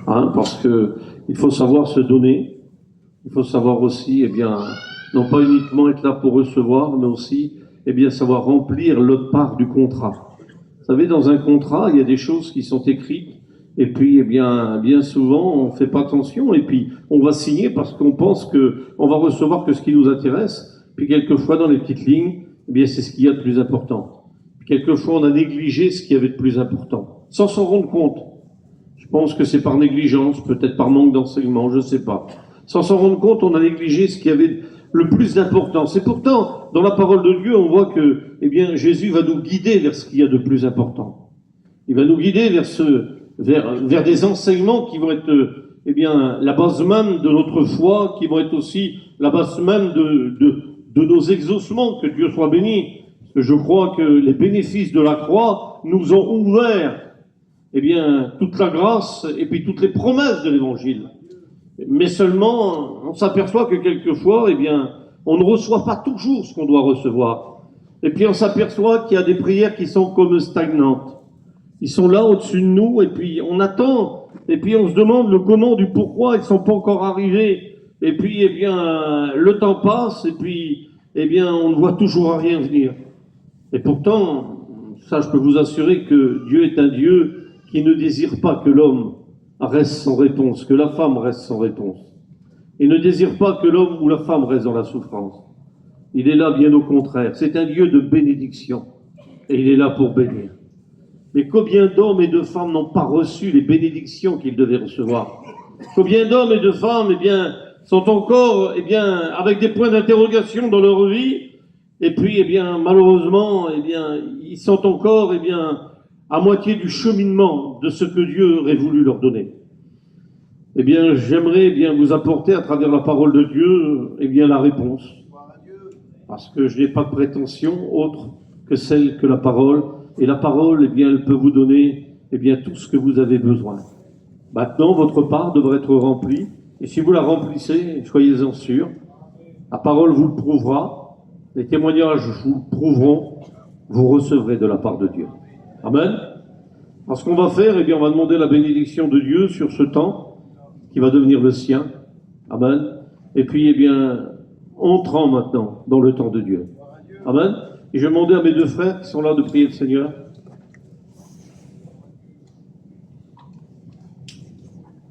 parce que il faut savoir se donner, il faut savoir aussi, non pas uniquement être là pour recevoir, mais aussi, savoir remplir l'autre part du contrat. Vous savez, dans un contrat, il y a des choses qui sont écrites, et puis, bien souvent, on fait pas attention, et puis on va signer parce qu'on pense que on va recevoir que ce qui nous intéresse, puis quelquefois dans les petites lignes, c'est ce qu'il y a de plus important. Puis quelquefois, on a négligé ce qu'il y avait de plus important, sans s'en rendre compte. Je pense que c'est par négligence, peut-être par manque d'enseignement, je ne sais pas. Sans s'en rendre compte, on a négligé ce qui avait le plus d'importance. Et pourtant, dans la parole de Dieu, on voit que, Jésus va nous guider vers ce qu'il y a de plus important. Il va nous guider vers des enseignements qui vont être, la base même de notre foi, qui vont être aussi la base même de nos exaucements. Que Dieu soit béni. Parce que je crois que les bénéfices de la croix nous ont ouvert toute la grâce et puis toutes les promesses de l'Évangile. Mais seulement, on s'aperçoit que quelquefois, on ne reçoit pas toujours ce qu'on doit recevoir. Et puis on s'aperçoit qu'il y a des prières qui sont comme stagnantes. Ils sont là au-dessus de nous et puis on attend. Et puis on se demande le comment du pourquoi, ils ne sont pas encore arrivés. Et puis, le temps passe et puis, on ne voit toujours à rien venir. Et pourtant, ça je peux vous assurer que Dieu est un Dieu qui ne désire pas que l'homme reste sans réponse, que la femme reste sans réponse. Il ne désire pas que l'homme ou la femme reste dans la souffrance. Il est là bien au contraire. C'est un Dieu de bénédiction et il est là pour bénir. Mais combien d'hommes et de femmes n'ont pas reçu les bénédictions qu'ils devaient recevoir? Combien d'hommes et de femmes, sont encore, avec des points d'interrogation dans leur vie, et puis, malheureusement, ils sont encore, à moitié du cheminement de ce que Dieu aurait voulu leur donner. J'aimerais vous apporter à travers la parole de Dieu, la réponse. Parce que je n'ai pas de prétention autre que celle que la parole, et la parole, elle peut vous donner, tout ce que vous avez besoin. Maintenant, votre part devrait être remplie, et si vous la remplissez, soyez-en sûrs, la parole vous le prouvera, les témoignages vous le prouveront, vous recevrez de la part de Dieu. Amen. Alors ce qu'on va faire, on va demander la bénédiction de Dieu sur ce temps qui va devenir le sien. Amen. Et puis, entrons maintenant dans le temps de Dieu. Amen. Et je vais demander à mes deux frères qui sont là de prier le Seigneur.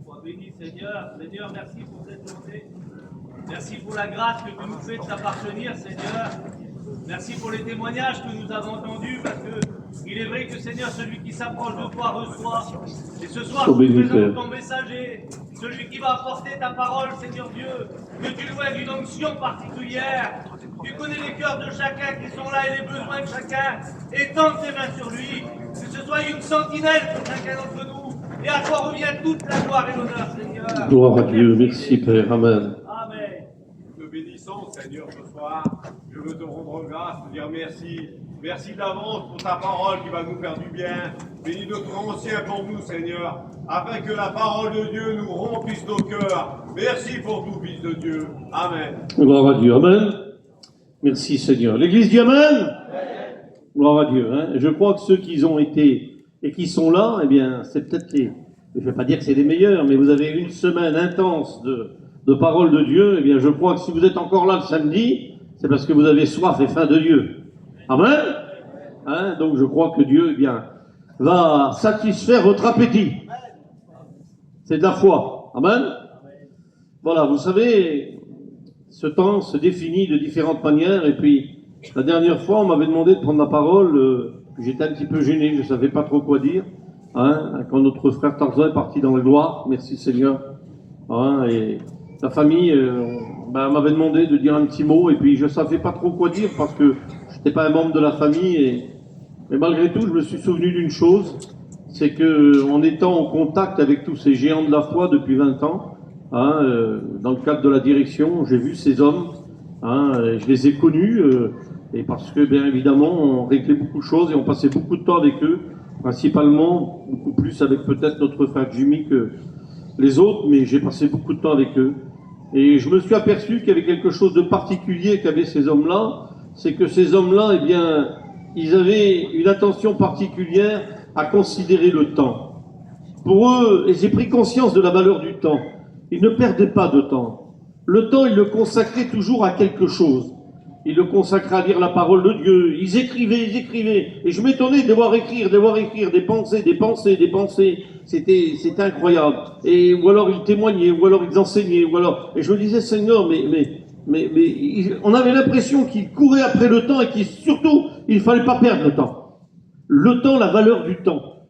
Sois béni, Seigneur. Seigneur, merci pour cette journée. Merci pour la grâce que tu nous fais de t'appartenir, Seigneur. Merci pour les témoignages que nous avons entendus, parce que il est vrai que, Seigneur, celui qui s'approche de toi reçoit. Et ce soir, tu présentes ton messager, celui qui va apporter ta parole, Seigneur Dieu, que tu loues d'une onction particulière. Tu connais les cœurs de chacun qui sont là et les besoins de chacun. Étends tes mains sur lui, que ce soit une sentinelle pour chacun d'entre nous. Et à toi revient toute la gloire et l'honneur, Seigneur. Gloire à Dieu, merci Père, Amen. Amen. Nous te bénissons, Seigneur, ce soir. Je veux te rendre grâce, te dire merci. Merci d'avance pour ta parole qui va nous faire du bien. Bénis notre ancien pour nous, Seigneur, afin que la parole de Dieu nous remplisse nos cœurs. Merci pour tout, Fils de Dieu. Amen. Gloire à Dieu, Amen. Merci Seigneur. L'Église dit Amen. Gloire à Dieu. Je crois que ceux qui ont été et qui sont là, c'est peut-être les... Je ne vais pas dire que c'est les meilleurs, mais vous avez une semaine intense de parole de Dieu. Je crois que si vous êtes encore là le samedi, c'est parce que vous avez soif et faim de Dieu. Amen. Donc je crois que Dieu va satisfaire votre appétit. C'est de la foi. Amen. Voilà, vous savez, ce temps se définit de différentes manières. Et puis, la dernière fois, on m'avait demandé de prendre la parole. J'étais un petit peu gêné, je ne savais pas trop quoi dire. Quand notre frère Tarzan est parti dans la gloire, merci Seigneur. Et la famille m'avait demandé de dire un petit mot, et puis je ne savais pas trop quoi dire parce que je n'étais pas un membre de la famille. Mais malgré tout, je me suis souvenu d'une chose, c'est qu'en étant en contact avec tous ces géants de la foi depuis 20 ans, dans le cadre de la direction, j'ai vu ces hommes, je les ai connus, et parce que bien évidemment, on réglait beaucoup de choses et on passait beaucoup de temps avec eux, principalement, beaucoup plus avec peut-être notre frère Jimmy que les autres, mais j'ai passé beaucoup de temps avec eux. Et je me suis aperçu qu'il y avait quelque chose de particulier qu'avaient ces hommes-là, c'est que ces hommes-là, ils avaient une attention particulière à considérer le temps. Pour eux, et j'ai pris conscience de la valeur du temps, ils ne perdaient pas de temps. Le temps, ils le consacraient toujours à quelque chose. Ils le consacraient à lire la parole de Dieu. Ils écrivaient. Et je m'étonnais de voir écrire, des pensées. C'était incroyable. Ou alors ils témoignaient, ou alors ils enseignaient, Et je me disais, Seigneur, on avait l'impression qu'ils couraient après le temps et surtout, il ne fallait pas perdre le temps. Le temps, la valeur du temps.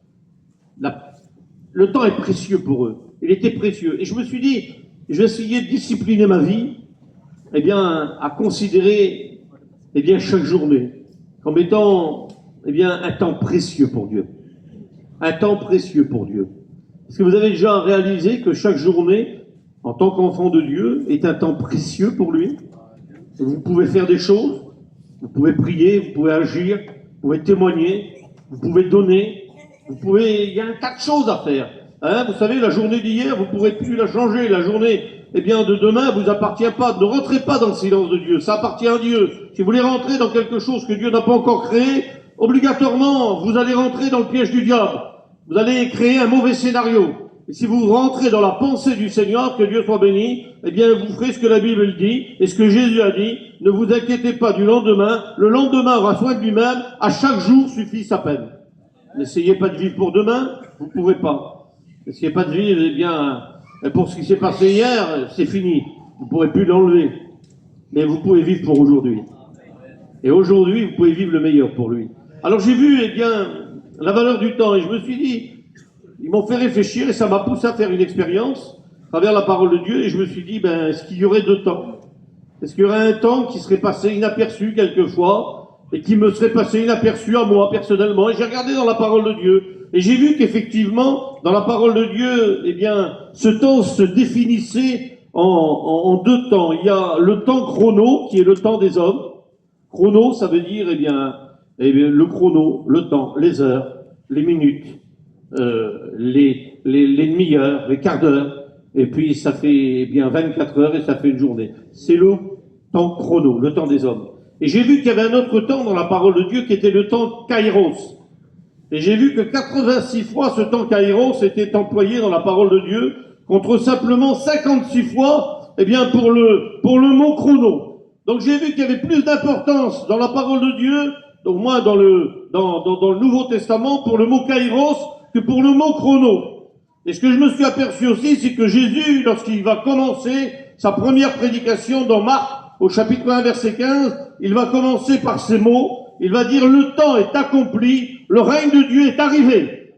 Le temps est précieux pour eux. Il était précieux. Et je me suis dit, je vais essayer de discipliner ma vie, à considérer, chaque journée comme étant, un temps précieux pour Dieu. Un temps précieux pour Dieu. Est-ce que vous avez déjà réalisé que chaque journée, en tant qu'enfant de Dieu, est un temps précieux pour lui? Vous pouvez faire des choses, vous pouvez prier, vous pouvez agir, vous pouvez témoigner, vous pouvez donner, il y a un tas de choses à faire. Vous savez, la journée d'hier, vous ne pourrez plus la changer. La journée, de demain, vous appartient pas. Ne rentrez pas dans le silence de Dieu. Ça appartient à Dieu. Si vous voulez rentrer dans quelque chose que Dieu n'a pas encore créé, obligatoirement, vous allez rentrer dans le piège du diable. Vous allez créer un mauvais scénario. Et si vous rentrez dans la pensée du Seigneur, que Dieu soit béni, vous ferez ce que la Bible dit et ce que Jésus a dit. Ne vous inquiétez pas du lendemain. Le lendemain aura soin de lui-même. À chaque jour suffit sa peine. N'essayez pas de vivre pour demain. Vous ne pourrez pas. N'essayez pas de vivre, pour ce qui s'est passé hier, c'est fini. Vous ne pourrez plus l'enlever. Mais vous pouvez vivre pour aujourd'hui. Et aujourd'hui, vous pouvez vivre le meilleur pour lui. Alors j'ai vu, la valeur du temps. Et je me suis dit, ils m'ont fait réfléchir et ça m'a poussé à faire une expérience à travers la parole de Dieu. Et je me suis dit, est-ce qu'il y aurait deux temps? Est-ce qu'il y aurait un temps qui serait passé inaperçu quelquefois et qui me serait passé inaperçu à moi personnellement? Et j'ai regardé dans la parole de Dieu. Et j'ai vu qu'effectivement, dans la parole de Dieu, ce temps se définissait en deux temps. Il y a le temps chrono, qui est le temps des hommes. Chrono, ça veut dire, le chrono, le temps, les heures, les minutes, les demi-heures, les quarts d'heure. Et puis, ça fait 24 heures et ça fait une journée. C'est le temps chrono, le temps des hommes. Et j'ai vu qu'il y avait un autre temps dans la parole de Dieu qui était le temps kairos. Et j'ai vu que 86 fois ce temps kairos était employé dans la parole de Dieu, contre simplement 56 fois, pour le mot chrono. Donc j'ai vu qu'il y avait plus d'importance dans la parole de Dieu, au moins dans le Nouveau Testament, pour le mot kairos que pour le mot chrono. Et ce que je me suis aperçu aussi, c'est que Jésus, lorsqu'il va commencer sa première prédication dans Marc, au chapitre 1, verset 15, il va commencer par ces mots. Il va dire, le temps est accompli, le règne de Dieu est arrivé.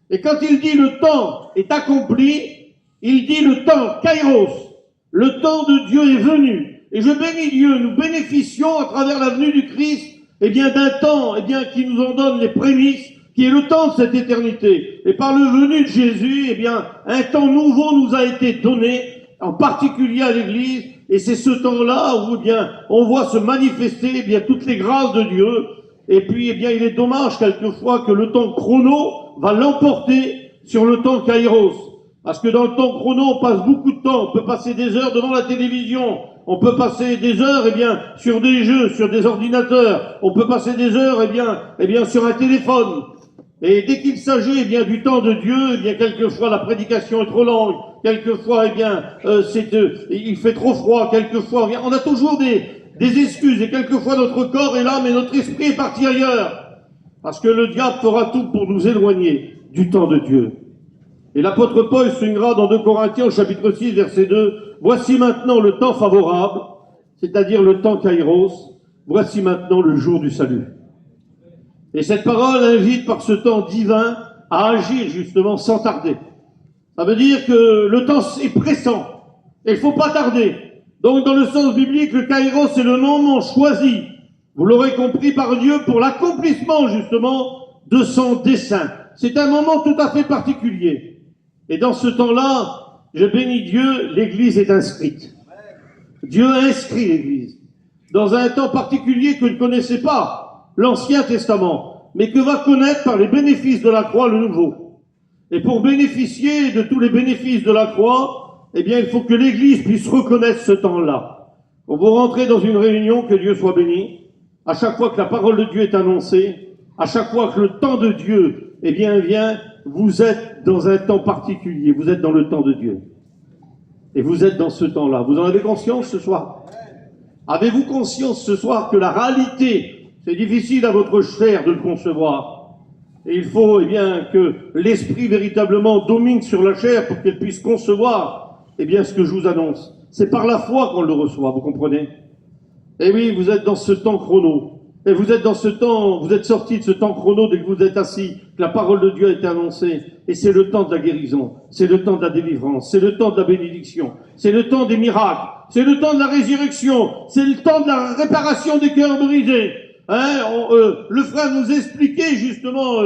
Et quand il dit le temps est accompli, il dit le temps, kairos, le temps de Dieu est venu. Et je bénis Dieu, nous bénéficions à travers la venue du Christ, d'un temps, qui nous en donne les prémices, qui est le temps de cette éternité. Et par le venu de Jésus, un temps nouveau nous a été donné, en particulier à l'Église. Et c'est ce temps-là où, on voit se manifester, toutes les grâces de Dieu. Et puis, il est dommage, quelquefois, que le temps chrono va l'emporter sur le temps kairos. Parce que dans le temps chrono, on passe beaucoup de temps. On peut passer des heures devant la télévision. On peut passer des heures, sur des jeux, sur des ordinateurs. On peut passer des heures, sur un téléphone. Et dès qu'il s'agit, du temps de Dieu, quelquefois la prédication est trop longue. Quelquefois, il fait trop froid. Quelquefois, on a toujours des excuses. Et quelquefois, notre corps est là, mais notre esprit est parti ailleurs. Parce que le diable fera tout pour nous éloigner du temps de Dieu. Et l'apôtre Paul soulignera dans 2 Corinthiens, au chapitre 6, verset 2, « Voici maintenant le temps favorable, c'est-à-dire le temps kairos. Voici maintenant le jour du salut. » Et cette parole invite par ce temps divin à agir justement sans tarder. Ça veut dire que le temps est pressant et il ne faut pas tarder. Donc dans le sens biblique, le kairos c'est le moment choisi, vous l'aurez compris, par Dieu pour l'accomplissement justement de son dessein. C'est un moment tout à fait particulier. Et dans ce temps-là, je bénis Dieu, l'Église est inscrite. Dieu a inscrit l'Église dans un temps particulier que ne connaissait pas l'Ancien Testament, mais que va connaître par les bénéfices de la croix le Nouveau. Et pour bénéficier de tous les bénéfices de la croix, il faut que l'Église puisse reconnaître ce temps-là. Quand vous rentrez dans une réunion, que Dieu soit béni, à chaque fois que la parole de Dieu est annoncée, à chaque fois que le temps de Dieu vient, vous êtes dans un temps particulier, vous êtes dans le temps de Dieu. Et vous êtes dans ce temps-là. Vous en avez conscience ce soir? Avez-vous conscience ce soir que la réalité, c'est difficile à votre chair de le concevoir. Et il faut eh bien, que l'esprit véritablement domine sur la chair pour qu'elle puisse concevoir eh bien, ce que je vous annonce. C'est par la foi qu'on le reçoit, vous comprenez? Et oui, vous êtes dans ce temps chrono. Et vous êtes dans ce temps, vous êtes sorti de ce temps chrono dès que vous êtes assis, que la parole de Dieu a été annoncée. Et c'est le temps de la guérison, c'est le temps de la délivrance, c'est le temps de la bénédiction, c'est le temps des miracles, c'est le temps de la résurrection, c'est le temps de la réparation des cœurs brisés. Le frère nous expliquait justement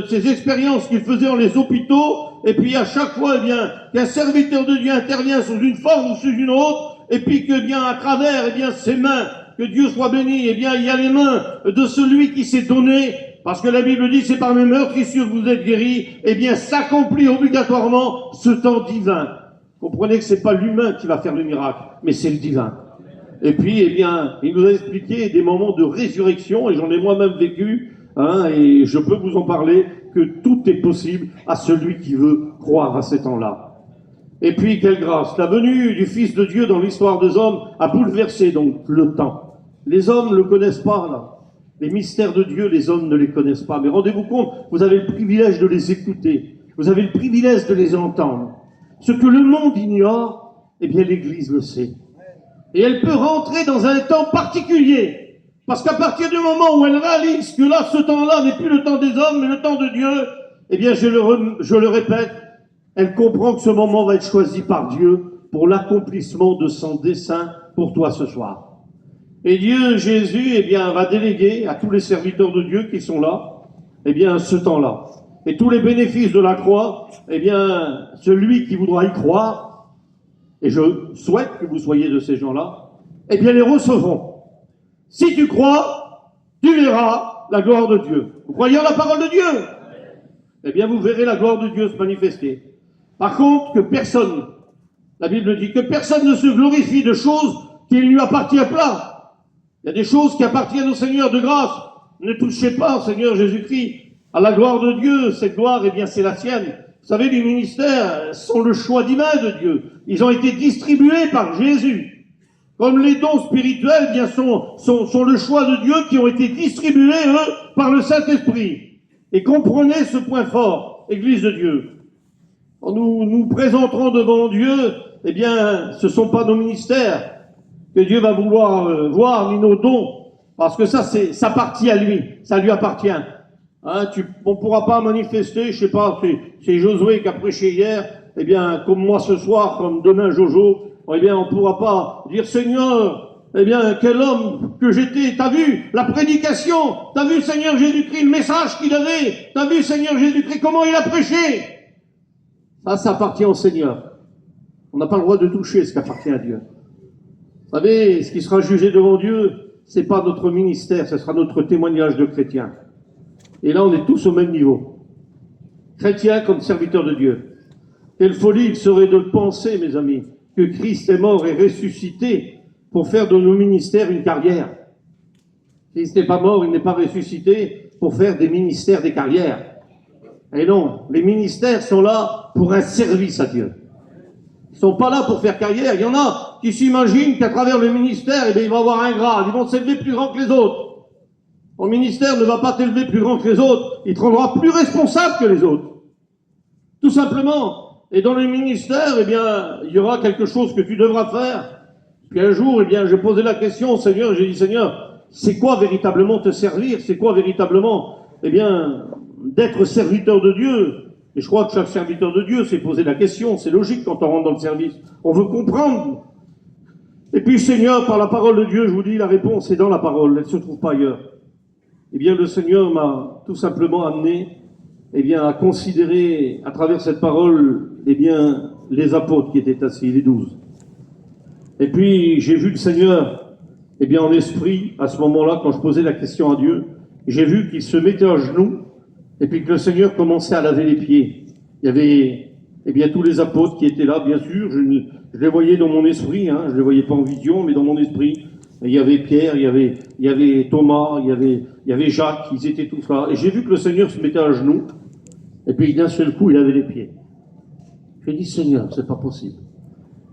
ces expériences qu'il faisait dans les hôpitaux, et puis à chaque fois, eh bien, qu'un serviteur de Dieu intervient sous une forme ou sous une autre, et puis que bien à travers eh bien ses mains, que Dieu soit béni, eh bien il y a les mains de celui qui s'est donné, parce que la Bible dit c'est par mes meurtrissures que vous êtes guéris, eh bien s'accomplit obligatoirement ce temps divin. Comprenez que c'est pas l'humain qui va faire le miracle, mais c'est le divin. Et puis, eh bien, il nous a expliqué des moments de résurrection, et j'en ai moi-même vécu, et je peux vous en parler, que tout est possible à celui qui veut croire à ces temps-là. Et puis, quelle grâce! La venue du Fils de Dieu dans l'histoire des hommes a bouleversé donc le temps. Les hommes ne le connaissent pas, là. Les mystères de Dieu, les hommes ne les connaissent pas. Mais rendez-vous compte, vous avez le privilège de les écouter. Vous avez le privilège de les entendre. Ce que le monde ignore, eh bien, l'Église le sait. Et elle peut rentrer dans un temps particulier. Parce qu'à partir du moment où elle réalise que là, ce temps-là n'est plus le temps des hommes, mais le temps de Dieu, eh bien, je le répète, elle comprend que ce moment va être choisi par Dieu pour l'accomplissement de son dessein pour toi ce soir. Et Dieu, Jésus, eh bien, va déléguer à tous les serviteurs de Dieu qui sont là, eh bien, ce temps-là. Et tous les bénéfices de la croix, eh bien, celui qui voudra y croire, et je souhaite que vous soyez de ces gens-là, eh bien, les recevront. Si tu crois, tu verras la gloire de Dieu. Vous croyez en la parole de Dieu? Eh bien, vous verrez la gloire de Dieu se manifester. Par contre, que personne, la Bible dit, que personne ne se glorifie de choses qui ne lui appartiennent pas. Il y a des choses qui appartiennent au Seigneur de grâce. Ne touchez pas au Seigneur Jésus-Christ. À la gloire de Dieu, cette gloire, eh bien, c'est la sienne. Vous savez, les ministères sont le choix divin de Dieu. Ils ont été distribués par Jésus. Comme les dons spirituels, eh bien, sont le choix de Dieu qui ont été distribués, eux, par le Saint-Esprit. Et comprenez ce point fort, Église de Dieu. Quand nous présenterons devant Dieu, eh bien, ce ne sont pas nos ministères que Dieu va vouloir voir, ni nos dons, parce que ça appartient à lui, ça lui appartient. On pourra pas manifester, je sais pas, c'est Josué qui a prêché hier, eh bien, comme moi ce soir, comme demain Jojo, eh bien, on pourra pas dire Seigneur, eh bien, quel homme que j'étais, t'as vu la prédication, t'as vu Seigneur Jésus-Christ, le message qu'il avait, t'as vu Seigneur Jésus-Christ, comment il a prêché. Ça appartient au Seigneur. On n'a pas le droit de toucher ce qui appartient à Dieu. Vous savez, ce qui sera jugé devant Dieu, c'est pas notre ministère, ce sera notre témoignage de chrétien. Et là, on est tous au même niveau. Chrétiens comme serviteurs de Dieu. Quelle folie il serait de le penser, mes amis, que Christ est mort et ressuscité pour faire de nos ministères une carrière. Christ n'est pas mort, il n'est pas ressuscité pour faire des ministères des carrières. Et non, les ministères sont là pour un service à Dieu. Ils sont pas là pour faire carrière. Il y en a qui s'imaginent qu'à travers le ministère, eh bien, ils vont avoir un grade, ils vont s'élever plus grand que les autres. Ton ministère ne va pas t'élever plus grand que les autres, il te rendra plus responsable que les autres. Tout simplement. Et dans le ministère, eh bien, il y aura quelque chose que tu devras faire. Puis un jour, eh bien, j'ai posé la question au Seigneur, j'ai dit, Seigneur, c'est quoi véritablement te servir? C'est quoi véritablement, eh bien, d'être serviteur de Dieu? Et je crois que chaque serviteur de Dieu s'est posé la question, c'est logique quand on rentre dans le service. On veut comprendre. Et puis, Seigneur, par la parole de Dieu, je vous dis, la réponse est dans la parole, elle ne se trouve pas ailleurs. Eh bien, le Seigneur m'a tout simplement amené, eh bien, à considérer, à travers cette parole, eh bien, les apôtres qui étaient assis, les 12. Et puis, j'ai vu le Seigneur, eh bien, en esprit, à ce moment-là, quand je posais la question à Dieu, j'ai vu qu'il se mettait à genoux, et puis que le Seigneur commençait à laver les pieds. Il y avait, eh bien, tous les apôtres qui étaient là, bien sûr, je les voyais dans mon esprit, je les voyais pas en vision, mais dans mon esprit. Il y avait Pierre, il y avait Thomas, il y avait Jacques, ils étaient tous là. Et j'ai vu que le Seigneur se mettait à genoux, Et puis d'un seul coup, il avait les pieds. J'ai dit, Seigneur, c'est pas possible.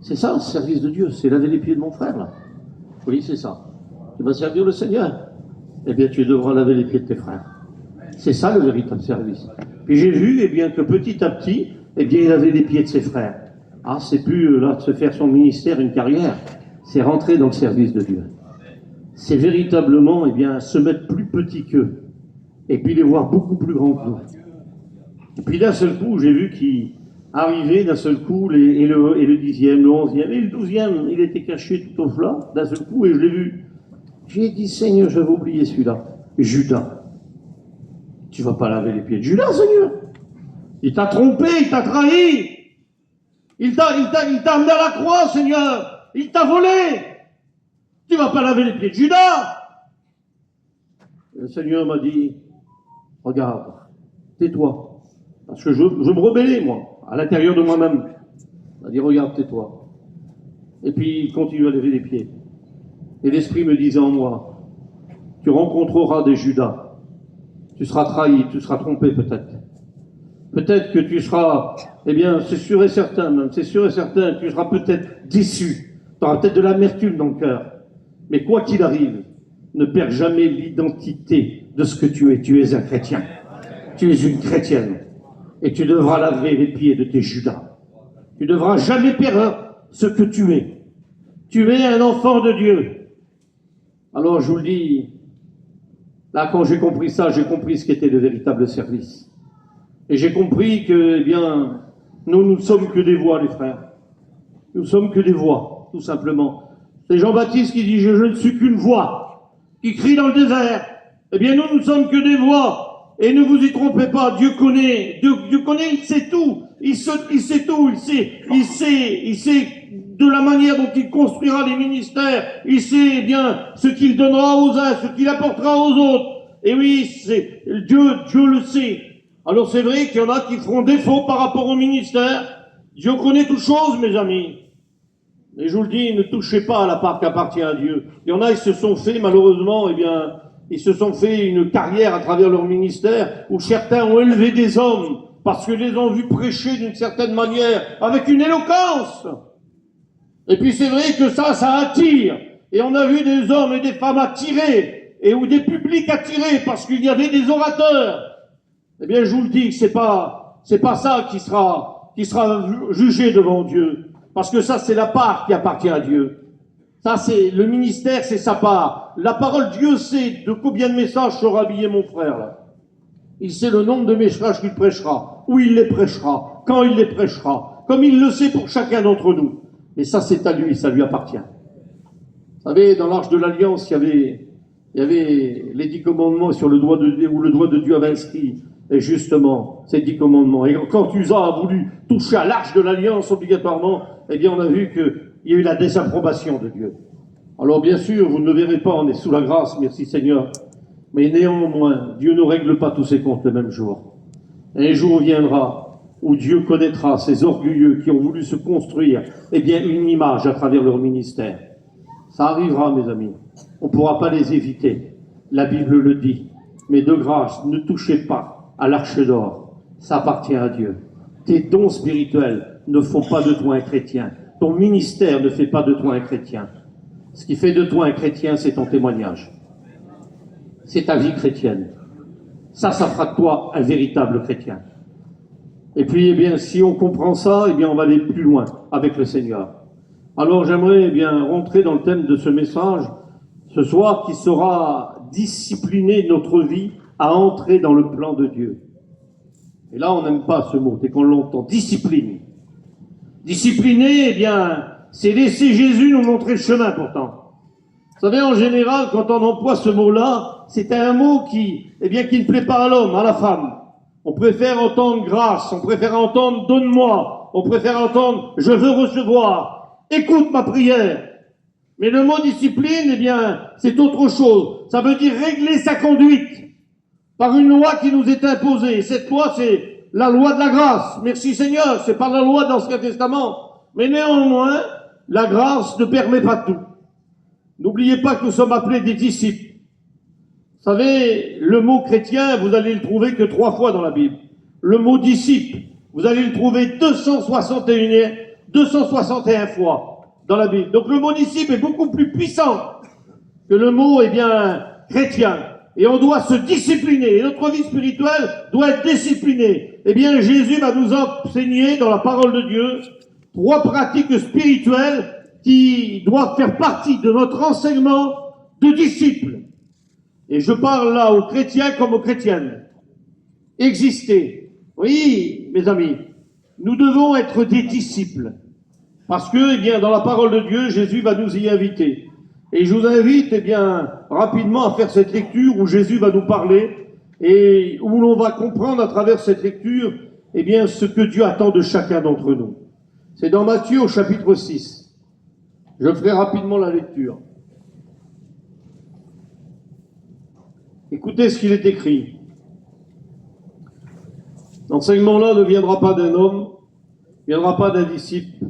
C'est ça le service de Dieu, c'est laver les pieds de mon frère, là. Oui, c'est ça. Tu vas servir le Seigneur. Eh bien, tu devras laver les pieds de tes frères. C'est ça le véritable service. Puis j'ai vu, eh bien, que petit à petit, eh bien, il lavait les pieds de ses frères. Ah, c'est plus, là, de se faire son ministère, une carrière. C'est rentrer dans le service de Dieu. C'est véritablement, eh bien, se mettre plus petit qu'eux. Et puis les voir beaucoup plus grands que nous. Et puis d'un seul coup, j'ai vu qu'il arrivait d'un seul coup, et le 10e, le 11e, et le 12e, il était caché tout au flanc, d'un seul coup, et je l'ai vu. J'ai dit, Seigneur, j'avais oublié celui-là. Judas. Tu vas pas laver les pieds de Judas, Seigneur. Il t'a trompé, il t'a trahi. Il t'a amené à la croix, Seigneur. Il t'a volé. Tu vas pas laver les pieds de Judas. Le Seigneur m'a dit, regarde, tais-toi. Parce que je me rebellais, moi, à l'intérieur de moi-même. Il m'a dit, regarde, tais-toi. Et puis, il continue à lever les pieds. Et l'Esprit me disait en moi, tu rencontreras des Judas. Tu seras trahi, tu seras trompé peut-être. Peut-être que tu seras, eh bien, c'est sûr et certain même, c'est sûr et certain, tu seras peut-être déçu. Tu auras peut-être de l'amertume dans le cœur. Mais quoi qu'il arrive, ne perds jamais l'identité de ce que tu es. Tu es un chrétien. Tu es une chrétienne. Et tu devras laver les pieds de tes Judas. Tu ne devras jamais perdre ce que tu es. Tu es un enfant de Dieu. Alors je vous le dis, là quand j'ai compris ça, j'ai compris ce qu'était le véritable service. Et j'ai compris que, eh bien, nous ne sommes que des voix, les frères. Nous sommes que des voix, tout simplement. C'est Jean-Baptiste qui dit, je ne suis qu'une voix, qui crie dans le désert. Eh bien, nous ne sommes que des voix. Et ne vous y trompez pas, Dieu connaît, il sait tout. Il sait tout, il sait de la manière dont il construira les ministères, il sait eh bien ce qu'il donnera aux uns, ce qu'il apportera aux autres. Et oui, c'est Dieu le sait. Alors c'est vrai qu'il y en a qui feront défaut par rapport au ministère. Dieu connaît toutes choses, mes amis. Mais je vous le dis, ne touchez pas à la part qui appartient à Dieu. Il y en a, ils se sont fait, malheureusement, eh bien, ils se sont fait une carrière à travers leur ministère, où certains ont élevé des hommes, parce que les ont vus prêcher d'une certaine manière, avec une éloquence. Et puis c'est vrai que ça attire. Et on a vu des hommes et des femmes attirés, ou des publics attirés, parce qu'il y avait des orateurs. Eh bien, je vous le dis, c'est pas ça qui sera jugé devant Dieu. Parce que ça, c'est la part qui appartient à Dieu. Ça, c'est, le ministère, c'est sa part. La parole, Dieu sait de combien de messages sera habillé mon frère, là. Il sait le nombre de messages qu'il prêchera, où il les prêchera, quand il les prêchera, comme il le sait pour chacun d'entre nous. Et ça, c'est à lui, ça lui appartient. Vous savez, dans l'Arche de l'Alliance, il y avait les 10 commandements sur le doigt de Dieu, où le doigt de Dieu avait inscrit, et justement, ces 10 commandements. Et quand Usa a voulu toucher à l'Arche de l'Alliance obligatoirement, eh bien, on a vu qu'il y a eu la désapprobation de Dieu. Alors, bien sûr, vous ne le verrez pas, on est sous la grâce, merci Seigneur. Mais néanmoins, Dieu ne règle pas tous ses comptes le même jour. Un jour viendra où Dieu connaîtra ces orgueilleux qui ont voulu se construire, eh bien, une image à travers leur ministère. Ça arrivera, mes amis. On ne pourra pas les éviter. La Bible le dit. Mais de grâce, ne touchez pas à l'arche d'or. Ça appartient à Dieu. Tes dons spirituels ne font pas de toi un chrétien. Ton ministère ne fait pas de toi un chrétien. Ce qui fait de toi un chrétien, c'est ton témoignage. C'est ta vie chrétienne. Ça fera de toi un véritable chrétien. Et puis, eh bien, si on comprend ça, eh bien, on va aller plus loin avec le Seigneur. Alors, j'aimerais, eh bien, rentrer dans le thème de ce message ce soir qui sera discipliner notre vie à entrer dans le plan de Dieu. Et là, on n'aime pas ce mot, dès qu'on l'entend. Discipline. Discipliner, eh bien, c'est laisser Jésus nous montrer le chemin, pourtant. Vous savez, en général, quand on emploie ce mot-là, c'est un mot qui ne plaît pas à l'homme, à la femme. On préfère entendre grâce, on préfère entendre donne-moi, on préfère entendre je veux recevoir, écoute ma prière. Mais le mot discipline, eh bien, c'est autre chose. Ça veut dire régler sa conduite par une loi qui nous est imposée. Cette loi, c'est la loi de la grâce. Merci Seigneur, c'est pas la loi de l'Ancien Testament. Mais néanmoins, la grâce ne permet pas tout. N'oubliez pas que nous sommes appelés des disciples. Vous savez, le mot chrétien, vous allez le trouver que 3 fois dans la Bible. le mot disciple, vous allez le trouver 261 fois dans la Bible. Donc le mot disciple est beaucoup plus puissant que le mot, chrétien. Et on doit se discipliner. Et notre vie spirituelle doit être disciplinée. Jésus va nous enseigner dans la parole de Dieu 3 pratiques spirituelles qui doivent faire partie de notre enseignement de disciples. Et je parle là aux chrétiens comme aux chrétiennes. Exister. Oui, mes amis, nous devons être des disciples. Parce que, dans la parole de Dieu, Jésus va nous y inviter. Et je vous invite, rapidement à faire cette lecture où Jésus va nous parler et où l'on va comprendre à travers cette lecture, ce que Dieu attend de chacun d'entre nous. C'est dans Matthieu au chapitre 6. Je ferai rapidement la lecture. Écoutez ce qu'il est écrit. L'enseignement-là ne viendra pas d'un homme, ne viendra pas d'un disciple.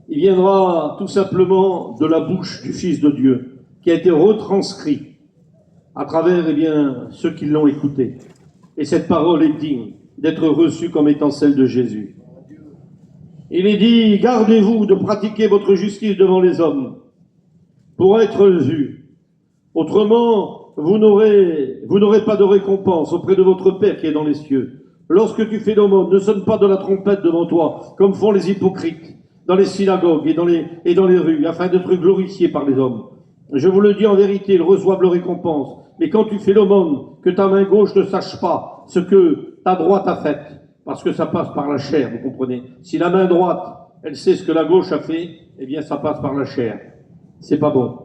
Il viendra tout simplement de la bouche du Fils de Dieu, qui a été retranscrit à travers ceux qui l'ont écouté. Et cette parole est digne d'être reçue comme étant celle de Jésus. Il est dit, gardez-vous de pratiquer votre justice devant les hommes, pour être vus. Autrement, vous n'aurez pas de récompense auprès de votre Père qui est dans les cieux. Lorsque tu fais l'aumône, ne sonne pas de la trompette devant toi, comme font les hypocrites, dans les synagogues et dans les rues, afin d'être glorifiés par les hommes. Je vous le dis en vérité, ils reçoivent leur récompense. Mais quand tu fais l'aumône, que ta main gauche ne sache pas ce que ta droite a fait, parce que ça passe par la chair, vous comprenez. Si la main droite, elle sait ce que la gauche a fait, ça passe par la chair. C'est pas bon.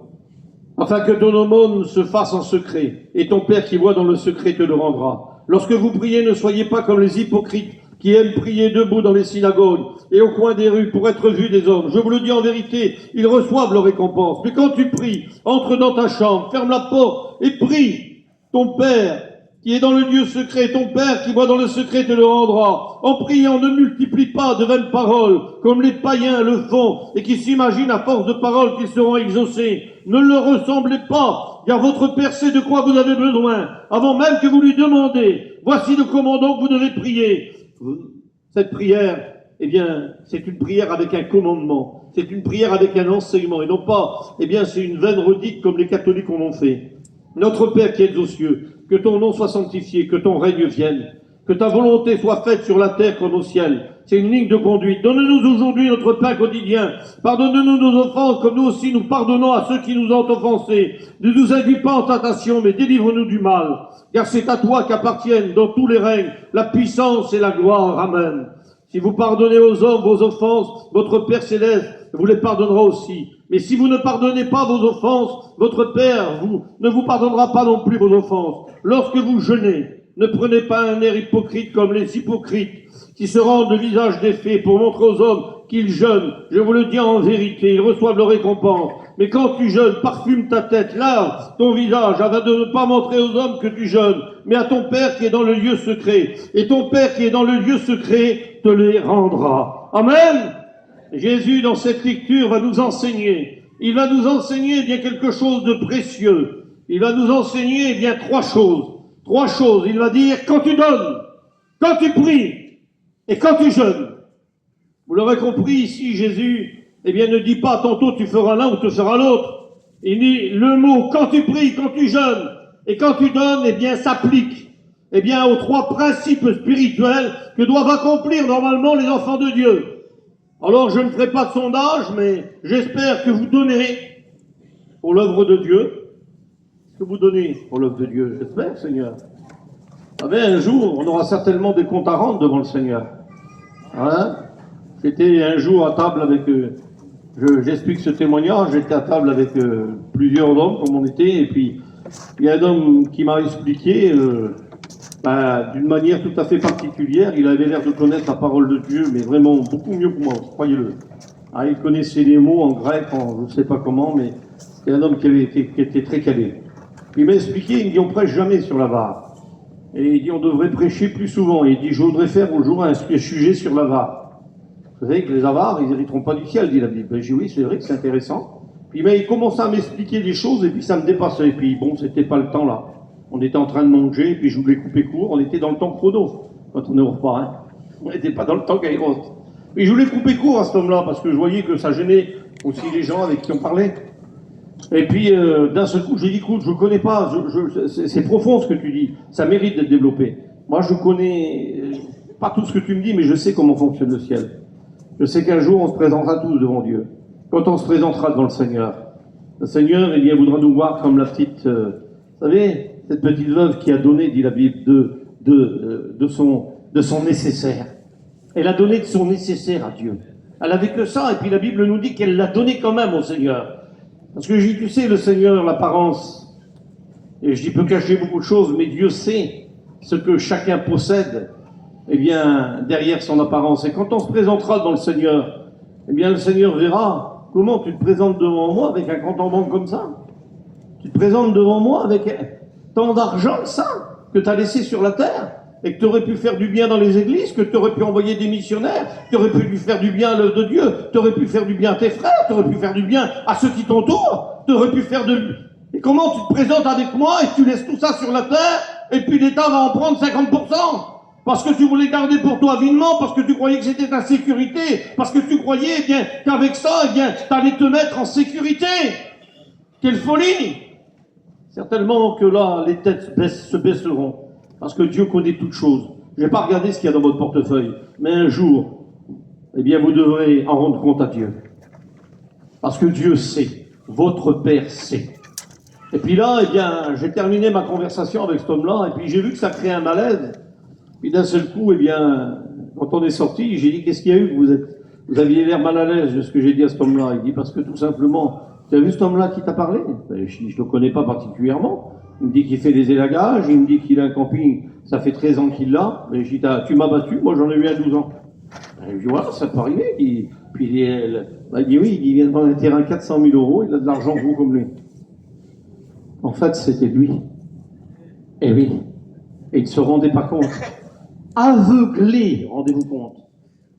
Afin que ton aumône se fasse en secret, et ton Père qui voit dans le secret te le rendra. Lorsque vous priez, ne soyez pas comme les hypocrites, qui aiment prier debout dans les synagogues et au coin des rues pour être vus des hommes. Je vous le dis en vérité, ils reçoivent leur récompense. Mais quand tu pries, entre dans ta chambre, ferme la porte et prie. Ton Père qui est dans le lieu secret, ton Père qui voit dans le secret te le rendra. En priant, ne multiplie pas de vaines paroles, comme les païens le font, et qui s'imaginent à force de paroles qu'ils seront exaucés. Ne leur ressemblez pas, car votre Père sait de quoi vous avez besoin, avant même que vous lui demandez. Voici le commandant que vous devez prier. Cette prière, c'est une prière avec un commandement. C'est une prière avec un enseignement. Et non pas, c'est une vaine redite comme les catholiques en ont fait. Notre Père qui es aux cieux, que ton nom soit sanctifié, que ton règne vienne, que ta volonté soit faite sur la terre comme au ciel. C'est une ligne de conduite. Donne-nous aujourd'hui notre pain quotidien. Pardonne-nous nos offenses, comme nous aussi nous pardonnons à ceux qui nous ont offensés. Ne nous induis pas en tentation, mais délivre-nous du mal. Car c'est à toi qu'appartiennent dans tous les règnes la puissance et la gloire. Amen. Si vous pardonnez aux hommes vos offenses, votre Père céleste vous les pardonnera aussi. Mais si vous ne pardonnez pas vos offenses, votre Père ne vous pardonnera pas non plus vos offenses. Lorsque vous jeûnez, ne prenez pas un air hypocrite comme les hypocrites qui se rendent de visage défait pour montrer aux hommes qu'ils jeûnent. Je vous le dis en vérité, ils reçoivent leur récompense. Mais quand tu jeûnes, parfume ta tête, lave ton visage, afin de ne pas montrer aux hommes que tu jeûnes, mais à ton Père qui est dans le lieu secret. Et ton Père qui est dans le lieu secret te les rendra. Amen. Jésus, dans cette lecture, va nous enseigner. Il va nous enseigner quelque chose de précieux. Il va nous enseigner 3 choses. 3 choses. Il va dire quand tu donnes, quand tu pries et quand tu jeûnes. Vous l'aurez compris ici, Jésus, ne dit pas tantôt tu feras l'un ou tu feras l'autre. Il dit le mot quand tu pries, quand tu jeûnes et quand tu donnes, s'applique aux 3 principes spirituels que doivent accomplir normalement les enfants de Dieu. Alors je ne ferai pas de sondage, mais j'espère que vous donnez pour l'œuvre de Dieu. Est-ce que vous donnez pour l'œuvre de Dieu? J'espère, Seigneur. Un jour, on aura certainement des comptes à rendre devant le Seigneur. Hein? J'étais un jour à table avec... j'explique ce témoignage, j'étais à table avec plusieurs hommes, comme on était, et puis il y a un homme qui m'a expliqué... d'une manière tout à fait particulière, il avait l'air de connaître la parole de Dieu, mais vraiment beaucoup mieux que moi, croyez-le. Il connaissait les mots en grec, je ne sais pas comment, mais c'est un homme qui était très calé. Il m'a expliqué, il dit on prêche jamais sur l'avare. Et il dit on devrait prêcher plus souvent. Et il dit je voudrais faire un jour un sujet sur l'avare. Vous savez que les avares, ils n'hériteront pas du ciel, dit la Bible. Ben, j'ai dit oui, c'est vrai que c'est intéressant. Puis il commençait à m'expliquer des choses et puis ça me dépassait. Et puis bon, c'était pas le temps là. On était en train de manger, puis je voulais couper court, on était dans le temps chrono. quand on est au repas. Hein. On n'était pas dans le temps Kairos. Mais je voulais couper court à cet homme-là, parce que je voyais que ça gênait aussi les gens avec qui on parlait. Et puis, d'un seul coup, j'ai dit, écoute, je ne connais pas, c'est profond ce que tu dis, ça mérite d'être développé. Moi, je connais pas tout ce que tu me dis, mais je sais comment fonctionne le ciel. Je sais qu'un jour, on se présentera tous devant Dieu. Quand on se présentera devant le Seigneur, eh bien, voudra nous voir comme la petite, vous savez, cette petite veuve qui a donné, dit la Bible, de son nécessaire. Elle a donné de son nécessaire à Dieu. Elle avait que ça, et puis la Bible nous dit qu'elle l'a donné quand même au Seigneur. Parce que je dis, tu sais, le Seigneur, l'apparence, et je dis, peut cacher beaucoup de choses, mais Dieu sait ce que chacun possède, eh bien, derrière son apparence. Et quand on se présentera devant le Seigneur, eh bien, le Seigneur verra comment tu te présentes devant moi avec un compte en banque comme ça. Tu te présentes devant moi avec tant d'argent que ça, que tu as laissé sur la terre, et que tu aurais pu faire du bien dans les églises, que tu aurais pu envoyer des missionnaires, tu aurais pu faire du bien à l'œuvre de Dieu, tu aurais pu faire du bien à tes frères, tu aurais pu faire du bien à ceux qui t'entourent, tu aurais pu faire de... Et comment tu te présentes avec moi et tu laisses tout ça sur la terre, et puis l'État va en prendre 50%, parce que tu voulais garder pour toi avidement, parce que tu croyais que c'était ta sécurité, parce que tu croyais eh bien qu'avec ça, eh bien, tu allais te mettre en sécurité. Quelle folie! Certainement que là, les têtes se baisseront. Parce que Dieu connaît toutes choses. Je n'ai pas regardé ce qu'il y a dans votre portefeuille. Mais un jour, eh bien, vous devrez en rendre compte à Dieu. Parce que Dieu sait. Votre Père sait. Et puis là, eh bien, j'ai terminé ma conversation avec cet homme-là, et puis j'ai vu que ça créait un malaise. Puis d'un seul coup, eh bien, quand on est sorti, j'ai dit, qu'est-ce qu'il y a eu que vous aviez l'air mal à l'aise de ce que j'ai dit à cet homme-là. Il dit, parce que tout simplement, tu as vu cet homme-là qui t'a parlé? Ben, je dis, je ne le connais pas particulièrement. Il me dit qu'il fait des élagages, il me dit qu'il a un camping, ça fait 13 ans qu'il l'a. Mais je dis, tu m'as battu, moi j'en ai eu un 12 ans. Ben, je dis, voilà, ça peut arriver. Puis il dit, oui, il vient de vendre un terrain 400 000 euros, il a de l'argent gros comme lui. En fait, c'était lui. Et oui. Et il ne se rendait pas compte. Aveuglé, rendez-vous compte,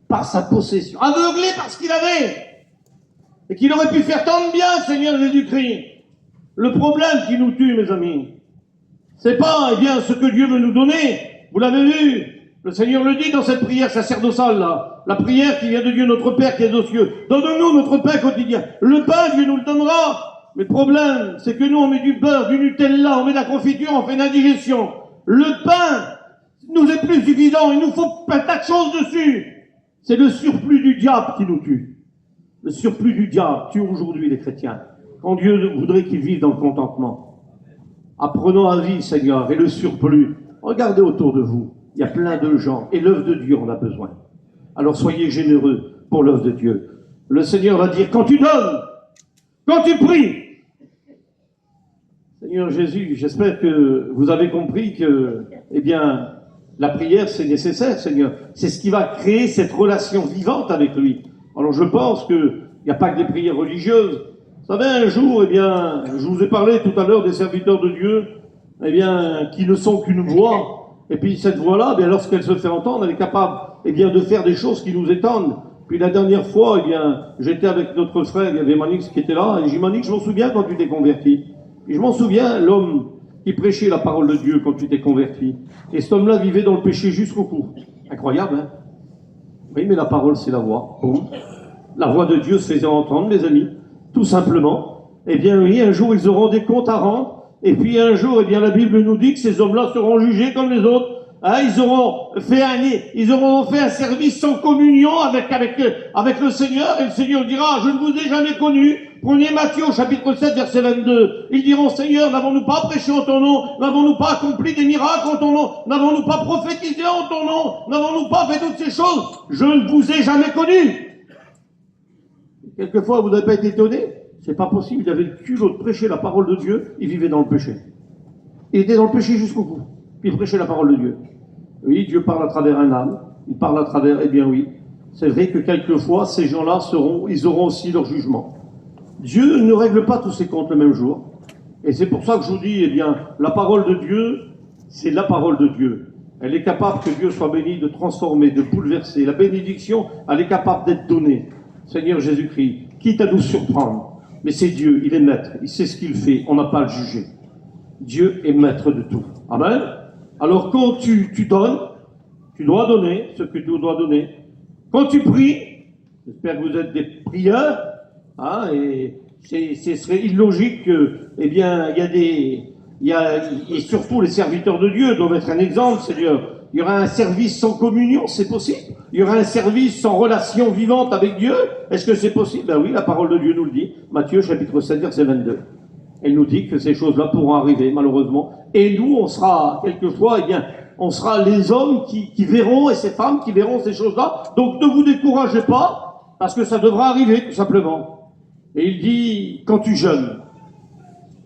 par sa possession. Aveuglé par ce qu'il avait. Et qu'il aurait pu faire tant de bien, Seigneur Jésus-Christ. Le problème qui nous tue, mes amis, c'est pas, eh bien, ce que Dieu veut nous donner. Vous l'avez vu, le Seigneur le dit dans cette prière sacerdotale, là. La prière qui vient de Dieu, notre Père qui est aux cieux. Donne-nous notre pain quotidien. Le pain, Dieu nous le donnera. Mais le problème, c'est que nous, on met du beurre, du Nutella, on met de la confiture, on fait une indigestion. Le pain nous est plus suffisant. Il nous faut un tas de choses dessus. C'est le surplus du diable qui nous tue. Le surplus du diable tue aujourd'hui les chrétiens. Quand Dieu voudrait qu'ils vivent dans le contentement. Apprenons à vivre, Seigneur, et le surplus. Regardez autour de vous. Il y a plein de gens. Et l'œuvre de Dieu en a besoin. Alors soyez généreux pour l'œuvre de Dieu. Le Seigneur va dire, quand tu donnes, quand tu pries. Seigneur Jésus, j'espère que vous avez compris que, eh bien, la prière, c'est nécessaire, Seigneur. C'est ce qui va créer cette relation vivante avec lui. Alors je pense qu'il n'y a pas que des prières religieuses. Vous savez, un jour, eh bien, je vous ai parlé tout à l'heure des serviteurs de Dieu, eh bien, qui ne sont qu'une voix. Et puis cette voix-là, eh bien, lorsqu'elle se fait entendre, elle est capable, eh bien, de faire des choses qui nous étonnent. Puis la dernière fois, eh bien, j'étais avec notre frère, il y avait Manix qui était là, et j'ai dit, Manix, je m'en souviens quand tu t'es converti. Et je m'en souviens, l'homme qui prêchait la parole de Dieu quand tu t'es converti. Et cet homme-là vivait dans le péché jusqu'au cou. Incroyable, hein? Oui, mais la parole, c'est la voix. Bon. La voix de Dieu se faisait entendre, mes amis. Tout simplement. Eh bien, oui, un jour, ils auront des comptes à rendre. Et puis, un jour, eh bien, la Bible nous dit que ces hommes-là seront jugés comme les autres. Hein, ils auront fait un service sans communion avec le Seigneur. Et le Seigneur dira, je ne vous ai jamais connu. Prenez Matthieu au chapitre 7, verset 22. Ils diront, Seigneur, n'avons-nous pas prêché en ton nom? N'avons-nous pas accompli des miracles en ton nom? N'avons-nous pas prophétisé en ton nom? N'avons-nous pas fait toutes ces choses? Je ne vous ai jamais connu. Quelquefois, vous n'avez pas été étonné? C'est pas possible. Il avait le culot de prêcher la parole de Dieu. Il vivait dans le péché. Il était dans le péché jusqu'au bout. Puis il prêchait la parole de Dieu. Oui, Dieu parle à travers un âme. Il parle à travers, eh bien oui. C'est vrai que quelquefois, ces gens-là ils auront aussi leur jugement. Dieu ne règle pas tous ses comptes le même jour. Et c'est pour ça que je vous dis, eh bien, la parole de Dieu, c'est la parole de Dieu. Elle est capable que Dieu soit béni, de transformer, de bouleverser. La bénédiction, elle est capable d'être donnée. Seigneur Jésus-Christ, quitte à nous surprendre. Mais c'est Dieu, il est maître, il sait ce qu'il fait, on n'a pas à le juger. Dieu est maître de tout. Amen. Alors quand tu donnes, Tu dois donner ce que tu dois donner. Quand tu pries, j'espère que vous êtes des prieurs, hein, et ce serait illogique que, eh bien, et surtout les serviteurs de Dieu doivent être un exemple, Seigneur. Il y aura un service sans communion, c'est possible. Il y aura un service sans relation vivante avec Dieu. Est-ce que c'est possible? Ben oui, la parole de Dieu nous le dit. Matthieu chapitre 7, verset 22. Elle nous dit que ces choses-là pourront arriver, malheureusement. Et nous, on sera, quelquefois, eh bien, on sera les hommes qui verront, et ces femmes qui verront ces choses-là. Donc ne vous découragez pas, parce que ça devra arriver, tout simplement. Et il dit, quand tu jeûnes.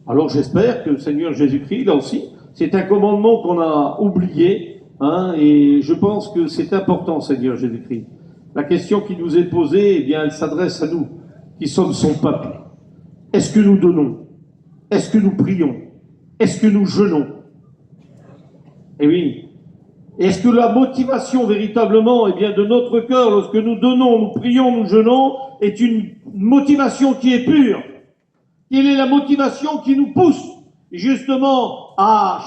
Alors j'espère que le Seigneur Jésus-Christ, là aussi, c'est un commandement qu'on a oublié, hein, et je pense que c'est important, Seigneur Jésus-Christ. La question qui nous est posée, eh bien, elle s'adresse à nous, qui sommes son peuple. Est-ce que nous donnons? Est-ce que nous prions? Est-ce que nous jeûnons? Eh oui. Est-ce que la motivation véritablement, eh bien, de notre cœur, lorsque nous donnons, nous prions, nous jeûnons, est une motivation qui est pure? Quelle est la motivation qui nous pousse justement à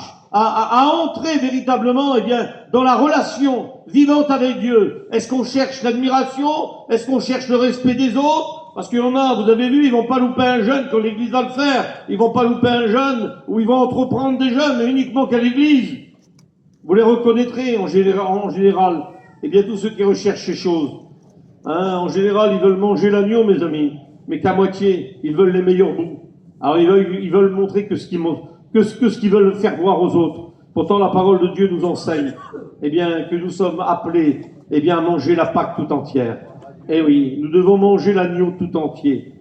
entrer véritablement, eh bien, dans la relation vivante avec Dieu? Est-ce qu'on cherche l'admiration? Est-ce qu'on cherche le respect des autres? Parce qu'il y en a, vous avez vu, ils vont pas louper un jeûne quand l'église va le faire. Ils vont pas louper un jeûne où ils vont entreprendre des jeûnes, mais uniquement qu'à l'église. Vous les reconnaîtrez en général. Eh bien, tous ceux qui recherchent ces choses. Hein, en général, ils veulent manger l'agneau, mes amis, mais qu'à moitié. Ils veulent les meilleurs bouts. Alors, ils veulent montrer que ce qu'ils veulent faire voir aux autres. Pourtant, la parole de Dieu nous enseigne, eh bien, que nous sommes appelés, eh bien, à manger la Pâque tout entière. Eh oui, nous devons manger l'agneau tout entier.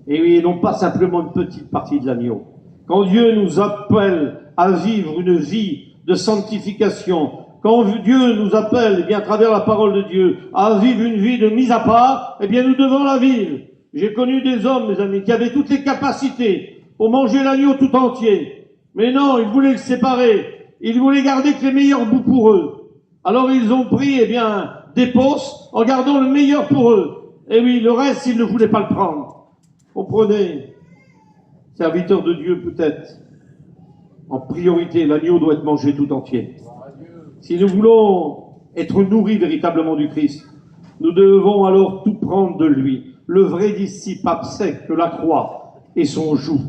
Et oui, et non pas simplement une petite partie de l'agneau. Quand Dieu nous appelle à vivre une vie de sanctification, quand Dieu nous appelle, eh bien, à travers la parole de Dieu, à vivre une vie de mise à part, eh bien, nous devons la vivre. J'ai connu des hommes, mes amis, qui avaient toutes les capacités pour manger l'agneau tout entier. Mais non, ils voulaient le séparer. Ils voulaient garder que les meilleurs bouts pour eux. Alors ils ont pris, eh bien, des postes en gardant le meilleur pour eux. Et oui, le reste, ils ne voulaient pas le prendre. Comprenez, serviteurs de Dieu peut-être, en priorité, l'agneau doit être mangé tout entier. Si nous voulons être nourris véritablement du Christ, nous devons alors tout prendre de lui. Le vrai disciple accepte la croix et son joug.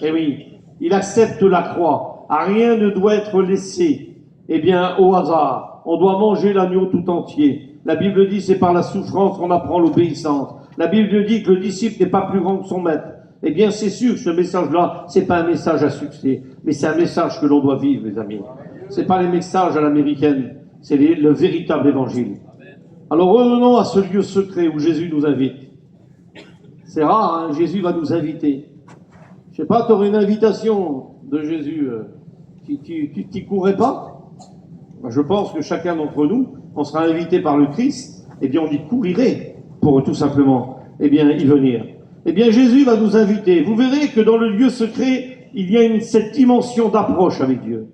Eh oui, il accepte la croix. Rien ne doit être laissé, eh bien, au hasard. On doit manger l'agneau tout entier. La Bible dit, c'est par la souffrance qu'on apprend l'obéissance. La Bible dit que le disciple n'est pas plus grand que son maître. Eh bien, c'est sûr que ce message-là, c'est pas un message à succès, mais c'est un message que l'on doit vivre, les amis. C'est pas les messages à l'américaine, c'est le véritable évangile. Alors revenons à ce lieu secret où Jésus nous invite. C'est rare, hein, Jésus va nous inviter. Je sais pas, tu aurais une invitation de Jésus, tu t'y courrais pas? Je pense que chacun d'entre nous, on sera invité par le Christ, eh bien on y courirait pour tout simplement, eh bien y venir. Eh bien Jésus va nous inviter. Vous verrez que dans le lieu secret, il y a cette dimension d'approche avec Dieu.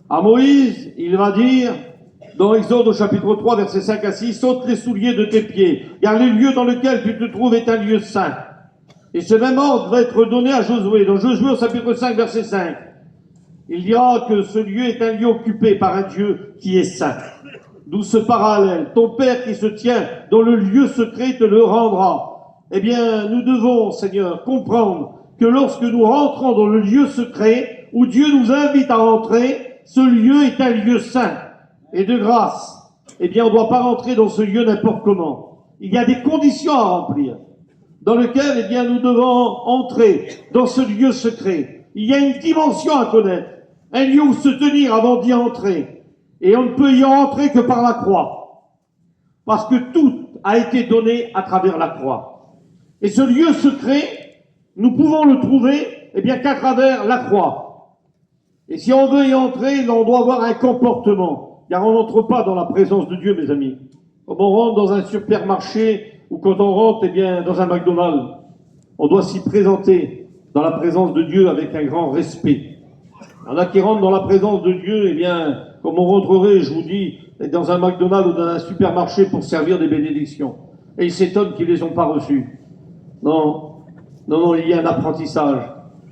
À Moïse, il va dire, dans Exode au chapitre 3, versets 5 à 6, « Saute les souliers de tes pieds, car le lieu dans lequel tu te trouves est un lieu saint. » Et ce même ordre va être donné à Josué. Dans Josué au chapitre 5, verset 5, il dira que ce lieu est un lieu occupé par un Dieu qui est saint. D'où ce parallèle. Ton Père qui se tient dans le lieu secret te le rendra. Eh bien, nous devons, Seigneur, comprendre que lorsque nous rentrons dans le lieu secret, où Dieu nous invite à rentrer, ce lieu est un lieu saint et de grâce. Eh bien, on ne doit pas rentrer dans ce lieu n'importe comment. Il y a des conditions à remplir, dans lesquelles, eh bien, nous devons entrer dans ce lieu secret. Il y a une dimension à connaître, un lieu où se tenir avant d'y entrer. Et on ne peut y entrer que par la croix. Parce que tout a été donné à travers la croix. Et ce lieu secret, nous pouvons le trouver, eh bien, qu'à travers la croix. Et si on veut y entrer, on doit avoir un comportement. Car on n'entre pas dans la présence de Dieu, mes amis. Comme on rentre dans un supermarché, ou quand on rentre, eh bien, dans un McDonald's, on doit s'y présenter dans la présence de Dieu avec un grand respect. Il y en a qui rentrent dans la présence de Dieu, eh bien, comme on rentrerait, je vous dis, dans un McDonald's ou dans un supermarché pour servir des bénédictions. Et ils s'étonnent qu'ils les ont pas reçues. Non, il y a un apprentissage.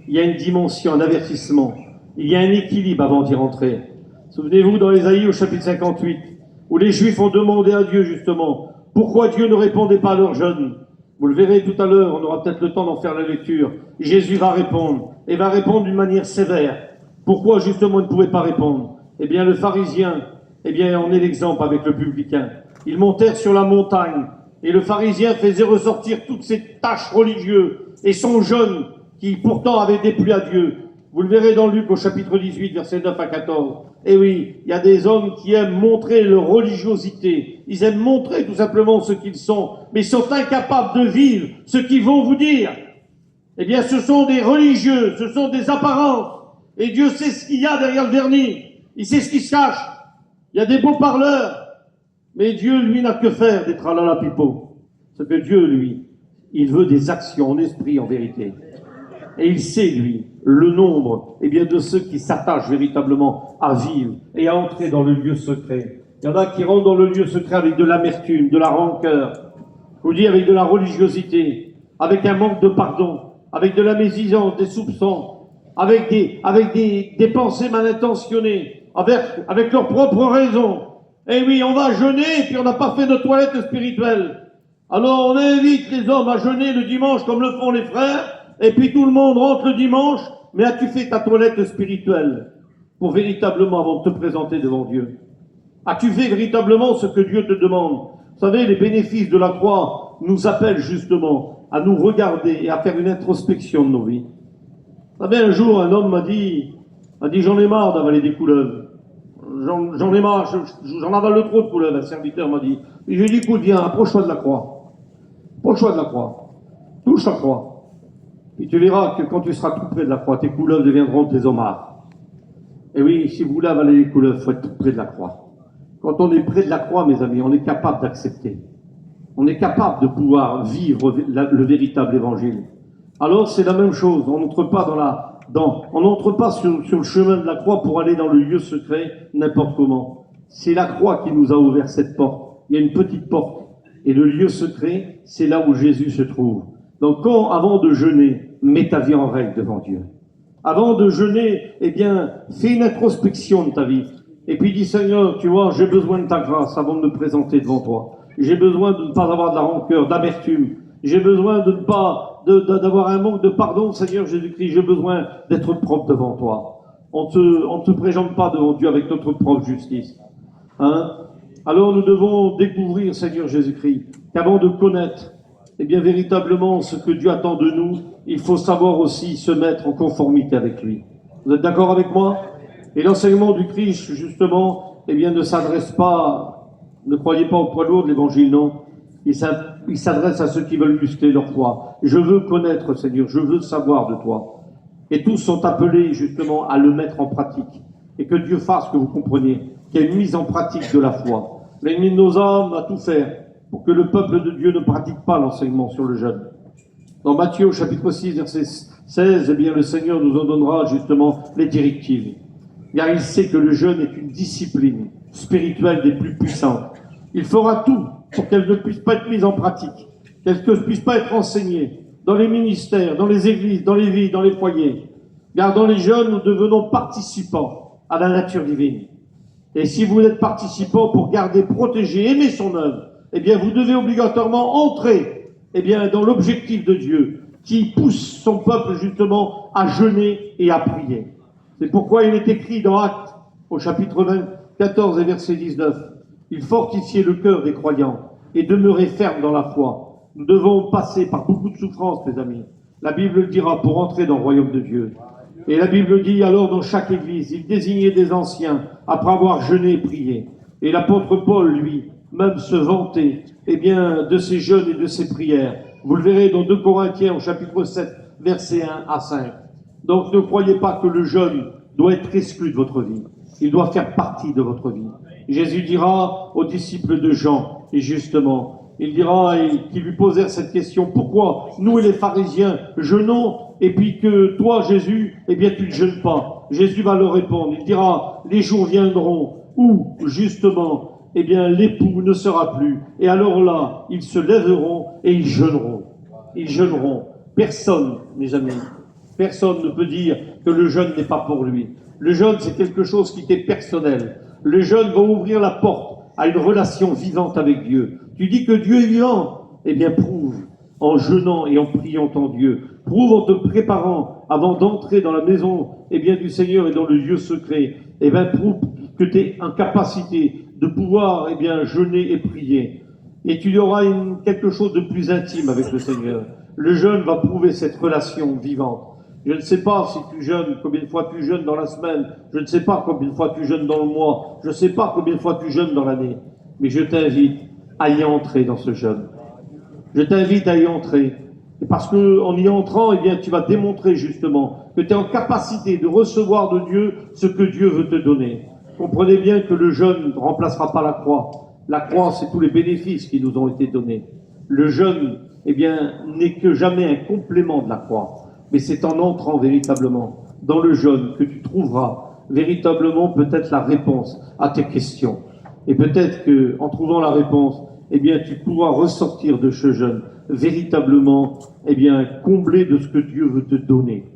Il y a une dimension, un avertissement. Il y a un équilibre avant d'y rentrer. Souvenez-vous dans Ésaïe au chapitre 58, où les Juifs ont demandé à Dieu justement pourquoi Dieu ne répondait pas à leurs jeûnes. Vous le verrez tout à l'heure, on aura peut-être le temps d'en faire la lecture. Jésus va répondre, et va répondre d'une manière sévère. Pourquoi justement il ne pouvait pas répondre? Eh bien le pharisien, eh bien on est l'exemple avec le publicain. Ils montèrent sur la montagne, et le pharisien faisait ressortir toutes ses tâches religieuses, et son jeûne, qui pourtant avait déplu à Dieu. Vous le verrez dans Luc au chapitre 18, versets 9 à 14. Eh oui, il y a des hommes qui aiment montrer leur religiosité. Ils aiment montrer tout simplement ce qu'ils sont, mais ils sont incapables de vivre ce qu'ils vont vous dire. Eh bien, ce sont des religieux, ce sont des apparences. Et Dieu sait ce qu'il y a derrière le vernis. Il sait ce qui se cache. Il y a des beaux parleurs. Mais Dieu, lui, n'a que faire des tralala pipo. Ce que Dieu, lui, il veut des actions en esprit, en vérité. Et il sait, lui, le nombre, eh bien, de ceux qui s'attachent véritablement à vivre et à entrer dans le lieu secret. Il y en a qui rentrent dans le lieu secret avec de l'amertume, de la rancœur, je vous dis avec de la religiosité, avec un manque de pardon, avec de la médisance, des soupçons, avec des pensées mal intentionnées, avec leurs propres raisons. Eh oui, on va jeûner et puis on n'a pas fait de toilette spirituelle. Alors on invite les hommes à jeûner le dimanche comme le font les frères. Et puis tout le monde rentre le dimanche, mais as-tu fait ta toilette spirituelle pour véritablement avant de te présenter devant Dieu? As-tu fait véritablement ce que Dieu te demande? Vous savez, les bénéfices de la croix nous appellent justement à nous regarder et à faire une introspection de nos vies. Vous savez, un jour, un homme m'a dit, j'en ai marre d'avaler des couleuvres. J'en ai marre, j'en avale trop de couleuvres. Un serviteur m'a dit. Et j'ai dit, écoute, viens, approche-toi de la croix. Approche-toi de la croix. Touche la croix. Et tu verras que quand tu seras tout près de la croix, tes couleuvres deviendront des homards. Et oui, si vous voulez avaler les couleuvres, il faut être tout près de la croix. Quand on est près de la croix, mes amis, on est capable d'accepter. On est capable de pouvoir vivre le véritable évangile. Alors c'est la même chose, on n'entre pas on n'entre pas sur le chemin de la croix pour aller dans le lieu secret n'importe comment. C'est la croix qui nous a ouvert cette porte. Il y a une petite porte. Et le lieu secret, c'est là où Jésus se trouve. Donc avant de jeûner, mets ta vie en règle devant Dieu. Avant de jeûner, eh bien, fais une introspection de ta vie. Et puis dis, Seigneur, tu vois, j'ai besoin de ta grâce avant de me présenter devant toi. J'ai besoin de ne pas avoir de la rancœur, d'amertume. J'ai besoin de ne pas, d'avoir un manque de pardon, Seigneur Jésus-Christ. J'ai besoin d'être propre devant toi. On ne te présente pas devant Dieu avec notre propre justice. Hein? Alors nous devons découvrir, Seigneur Jésus-Christ, qu'avant de connaître, eh bien, véritablement, ce que Dieu attend de nous, il faut savoir aussi se mettre en conformité avec lui. Vous êtes d'accord avec moi? Et l'enseignement du Christ, justement, eh bien, ne s'adresse pas, ne croyez pas au poids lourd de l'évangile, non. Il s'adresse à ceux qui veulent muscler leur foi. Je veux connaître, Seigneur, je veux savoir de toi. Et tous sont appelés, justement, à le mettre en pratique. Et que Dieu fasse que vous compreniez qu'il y a une mise en pratique de la foi. L'ennemi de nos âmes va tout faire pour que le peuple de Dieu ne pratique pas l'enseignement sur le jeûne. Dans Matthieu, au chapitre 6, verset 16, eh bien, le Seigneur nous en donnera justement les directives. Car il sait que le jeûne est une discipline spirituelle des plus puissantes. Il fera tout pour qu'elle ne puisse pas être mise en pratique, qu'elle ne puisse pas être enseignée dans les ministères, dans les églises, dans les villes, dans les foyers. Car dans les jeûnes, nous devenons participants à la nature divine. Et si vous êtes participants pour garder, protéger, aimer son œuvre, eh bien, vous devez obligatoirement entrer, eh bien, dans l'objectif de Dieu, qui pousse son peuple, justement, à jeûner et à prier. C'est pourquoi il est écrit dans Actes, au chapitre 14 et verset 19, il fortifiait le cœur des croyants et demeurait ferme dans la foi. Nous devons passer par beaucoup de souffrances, mes amis. La Bible le dira pour entrer dans le royaume de Dieu. Et la Bible dit alors dans chaque église, il désignait des anciens après avoir jeûné et prié. Et l'apôtre Paul, lui, même se vantait, eh bien, de ses jeûnes et de ses prières. Vous le verrez dans 2 Corinthiens, au chapitre 7, versets 1 à 5. Donc ne croyez pas que le jeûne doit être exclu de votre vie. Il doit faire partie de votre vie. Jésus dira aux disciples de Jean, et justement, il dira, et qui lui posèrent cette question, pourquoi nous et les pharisiens jeûnons, et puis que toi, Jésus, eh bien, tu ne jeûnes pas? Jésus va leur répondre, il dira, les jours viendront où, justement, eh bien, l'époux ne sera plus, et alors là, ils se lèveront et ils jeûneront. Ils jeûneront. Personne, mes amis, personne ne peut dire que le jeûne n'est pas pour lui. Le jeûne, c'est quelque chose qui est personnel. Le jeûne va ouvrir la porte à une relation vivante avec Dieu. Tu dis que Dieu est vivant, eh bien prouve en jeûnant et en priant en Dieu. Prouve en te préparant avant d'entrer dans la maison eh bien, du Seigneur et dans le lieu secret. Eh bien prouve que tu es en capacité de pouvoir eh bien, jeûner et prier. Et tu auras quelque chose de plus intime avec le Seigneur. Le jeûne va prouver cette relation vivante. Je ne sais pas si tu jeûnes, combien de fois tu jeûnes dans la semaine. Je ne sais pas combien de fois tu jeûnes dans le mois. Je ne sais pas combien de fois tu jeûnes dans l'année. Mais je t'invite à y entrer dans ce jeûne. Je t'invite à y entrer. Et parce que en y entrant, eh bien, tu vas démontrer justement que tu es en capacité de recevoir de Dieu ce que Dieu veut te donner. Comprenez bien que le jeûne ne remplacera pas la croix. La croix, c'est tous les bénéfices qui nous ont été donnés. Le jeûne, eh bien, n'est que jamais un complément de la croix. Mais c'est en entrant véritablement dans le jeûne que tu trouveras véritablement peut-être la réponse à tes questions. Et peut-être que en trouvant la réponse, eh bien, tu pourras ressortir de ce jeûne véritablement, eh bien, comblé de ce que Dieu veut te donner.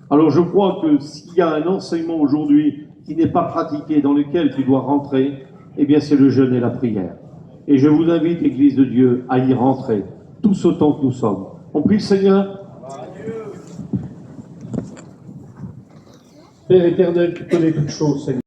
Alors, je crois que s'il y a un enseignement aujourd'hui qui n'est pas pratiqué, dans lequel tu dois rentrer, eh bien, c'est le jeûne et la prière. Et je vous invite, Église de Dieu, à y rentrer, tous autant que nous sommes. On prie le Seigneur. Père éternel, tu connais toutes choses, Seigneur.